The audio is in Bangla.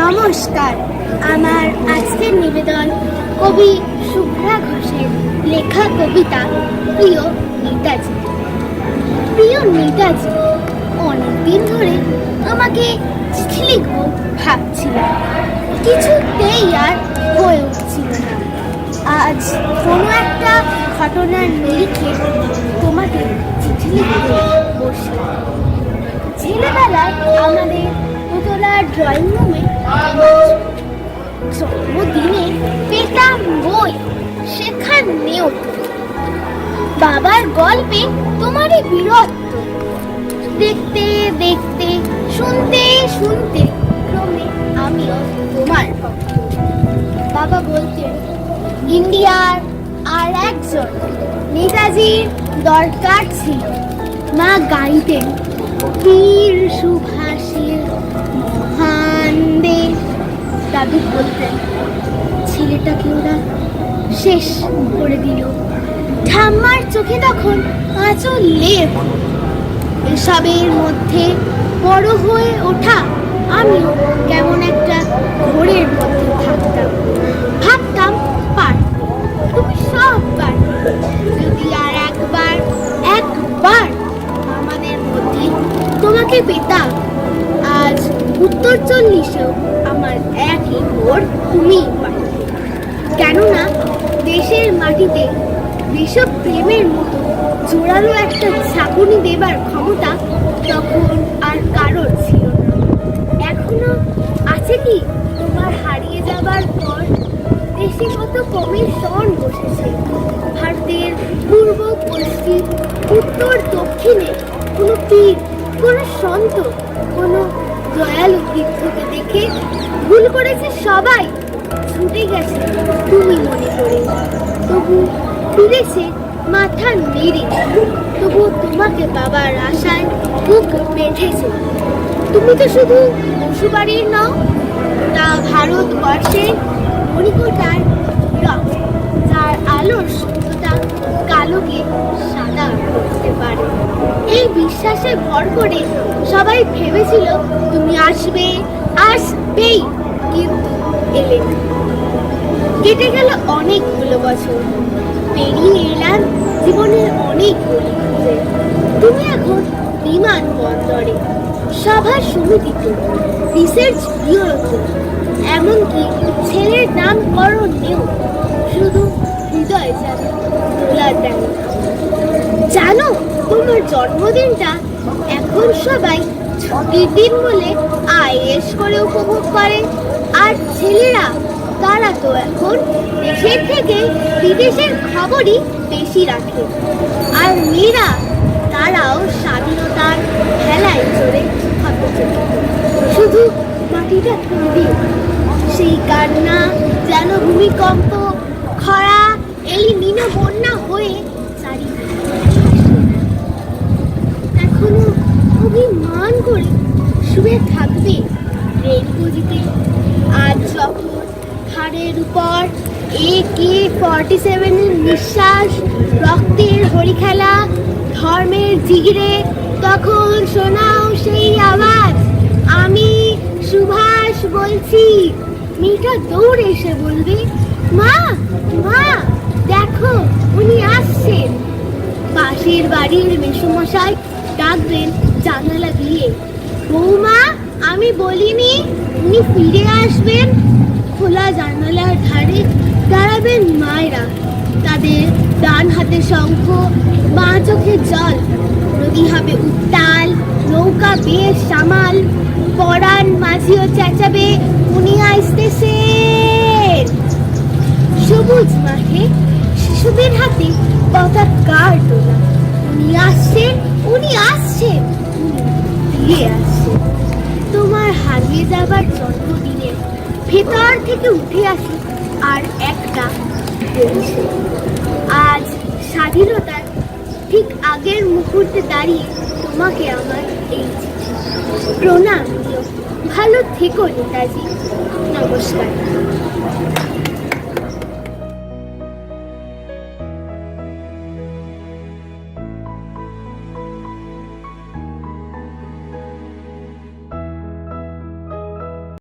নমস্কার। আমার আজকের নিবেদন কবি শুভ্রা ঘোষের লেখা কবিতা প্রিয় নেতাজি। প্রিয় নেতাজি, অনেকদিন ধরে আমাকে চিঠি লিখবো ভাবছিলাম, কিছুতেই আর হয়ে উঠছিল না। আজ কোনো একটা ঘটনার নিরিখে তোমাকে চিঠি লিখতে বসলাম। ছেলেবেলায় আমাদের দোতলার ড্রয়িং রুমে জন্মদিনে পেতাম বই, সেখানেও বাবার গল্পে তোমারই বীরত্ব দেখতে দেখতে, শুনতে শুনতে ক্রমে আমিও তোমার ভক্ত। বাবা বলতেন ইন্ডিয়ার আর একজন নেতাজির দরকার ছিল। মা গাইতেন বীর সুভাষের মহান দেশ। দাদু বলতেন ছেলেটাকে ওরা শেষ করে দিল। ঠাম্মার চোখে তখন আঁচল লেপ। এসবের মধ্যে বড় হয়ে ওঠা আমিও কেমন একটা ঘোরের মধ্যে থাকতাম। ভাবতাম পারবে, তুমি সব পারবে, যদি আর একবার আমাদের মধ্যে তোমাকে পেতাম। আজ উত্তর 40-এও আমার একই ভোর তুমিই পারবে। কেননা দেশের মাটিতে দেশপ্রেমের মতো জোরালো একটা ঝাঁকুনি দেবার ক্ষমতা তখন আর কারোর ছিল না। এখনো আছে কি তোমার হারিয়ে যাবার পর দেশে কত কমিশন বসেছে। ভারতের পূর্ব পশ্চিম উত্তর দক্ষিণে কোনো পীর, কোনো সন্ত, কোনো দয়ালু বৃদ্ধকে দেখে ভুল করেছে সবাই, ছুটে গেছে তুমি মনে করে। তবু ফিরেছে মাথা নেড়ে, তবু তোমাকে বাবার আশায় বুক বেঁধেছে। তুমি তো শুধু বসুবাড়ির নও, তা ভারতবর্ষের মণিকোটার রথ, যার আলোর সত্যতা কালোকে সাদা করতে পারে। এই বিশ্বাসে ভর করে সবাই ভেবেছিল তুমি আসবেই, কিন্তু এলে না। কেটে গেল অনেকগুলো বছর, পেরিয়ে এলাম জীবনের অনেক গলি খুঁজে। তুমি এখন বিমানবন্দরে, সভা সমিতিতে, রিসার্চ ব্যুরোতে, এমনকি ছেলের নামকরণেও শুধু হৃদয় জানে তোলা দেয়। জানো তোমার জন্মদিনটা এখন সবাই ছুটির দিন বলে আয়েশ করে উপভোগ করে। আর ছেলেরা, তারা তো এখন দেশের থেকে বিদেশের খবরই বেশি রাখে। আর মেয়েরা, তারাও স্বাধীনতার খেলায় চড়ে হতচকিত। শুধু মাটিটা তৈরি, সেই কান্না যেন ভূমিকম্প, খরা, এলিনিনো বন্যা হয়ে চারিদিকে। এখনো অভিমান করে শুয়ে থাকবে রেল গজিতে। আজ যখন ঘাড়ের উপর AK-47 নিঃশ্বাস, রক্তের হরিখেলা, ধর্মের জিগিরে, তখন শোনাও সেই আওয়াজ, আমি সুভাষ বলছি। মেয়েটা দৌড়ে এসে বলবে মা, মা দেখো উনি আসছেন। পাশের বাড়ির মেসোমশাই ডাকবেন জানালা দিয়ে, বৌমা আমি বলিনি উনি ফিরে আসবেন। খোলা জানালার ধারে দাঁড়াবেন মায়েরা, তাদের ডান হাতে শঙ্খ, বাঁ চোখে জল। নদী হবে উত্তাল, নৌকা বেশ সামাল, পরাণ মাঝিও চেঁচাবে উনি আসতেছেন। সবুজ মাঠে শিশুদের হাতে পতাকার তোলা, উনি আসছেন, উনি আসছেন, ফিরে আসছেন। তোমার হারিয়ে যাবার জন্মদিনে ভেতর থেকে উঠে আসে আর একটা পরিচয়। আজ স্বাধীনতার ঠিক আগের মুহূর্তে দাঁড়িয়ে তোমাকে আমার এই চিঠি। প্রণাম, ভালো থেকো নেতাজি। নমস্কার।